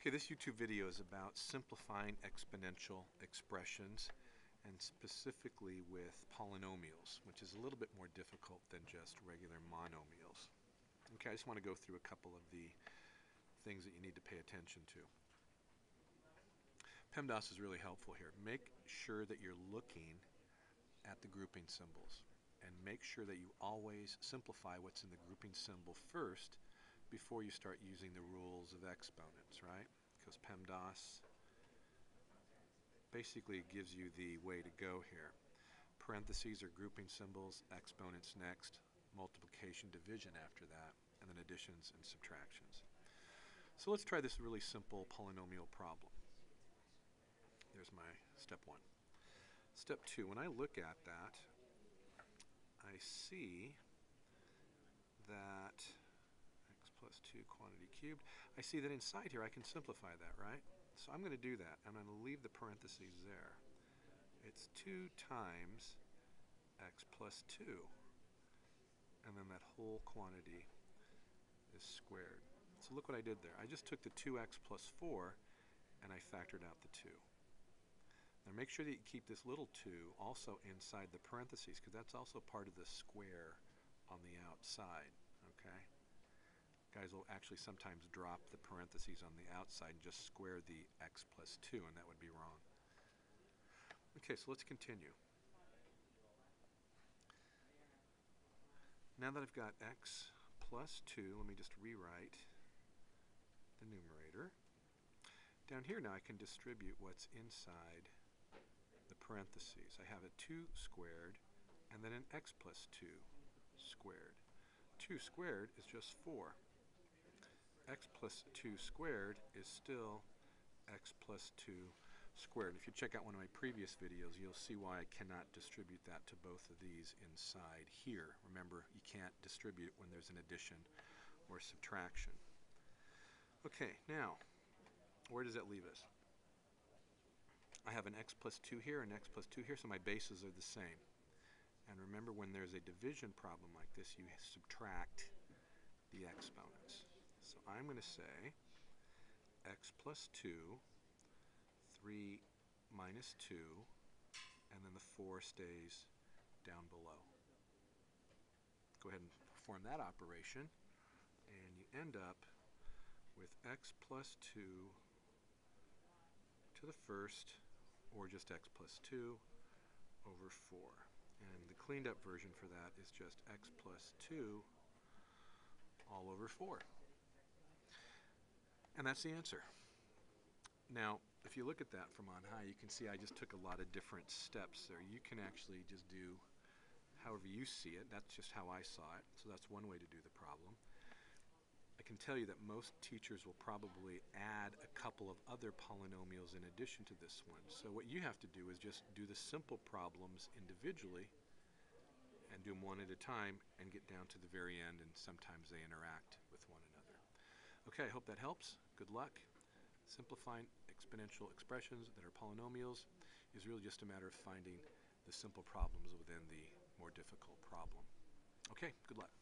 Okay, this YouTube video is about simplifying exponential expressions and specifically with polynomials, which is a little bit more difficult than just regular monomials. Okay, I just want to go through a couple of the things that you need to pay attention to. PEMDAS is really helpful here. Make sure that you're looking at the grouping symbols and make sure that you always simplify what's in the grouping symbol first before you start using the rules of exponents, right? Because PEMDAS basically gives you the way to go here. Parentheses are grouping symbols, exponents next, multiplication, division after that, and then additions and subtractions. So let's try this really simple polynomial problem. There's my step one. Step two, when I look at that, I see that x plus 2 quantity cubed. I see that inside here I can simplify that, right? So I'm going to do that. I'm going to leave the parentheses there. It's 2 times x plus 2. And then that whole quantity is squared. So look what I did there. I just took the 2x plus 4 and I factored out the 2. Now make sure that you keep this little 2 also inside the parentheses, because that's also part of the square on the outside. Okay? Guys will actually sometimes drop the parentheses on the outside and just square the x plus 2, and that would be wrong. Okay, so let's continue. Now that I've got x plus 2, let me just rewrite the numerator. Down here now I can distribute what's inside the parentheses. I have a 2 squared and then an x plus 2 squared. 2 squared is just 4. X plus 2 squared is still x plus 2 squared. If you check out one of my previous videos, you'll see why I cannot distribute that to both of these inside here. Remember, you can't distribute it when there's an addition or subtraction. Okay, now, where does that leave us? I have an x plus 2 here and x plus 2 here, so my bases are the same. And remember, when there's a division problem like this, you subtract the exponents. So I'm going to say x plus 2, 3 minus 2, and then the 4 stays down below. Go ahead and perform that operation, and you end up with x plus 2 to the first, or just x plus 2 over 4. And the cleaned up version for that is just x plus 2 all over 4. And that's the answer. Now, if you look at that from on high, you can see I just took a lot of different steps there. You can actually just do however you see it. That's just how I saw it. So that's one way to do the problem. I can tell you that most teachers will probably add a couple of other polynomials in addition to this one. So what you have to do is just do the simple problems individually and do them one at a time and get down to the very end, and sometimes they interact with one another. Okay, I hope that helps. Good luck. Simplifying exponential expressions that are polynomials is really just a matter of finding the simple problems within the more difficult problem. Okay, good luck.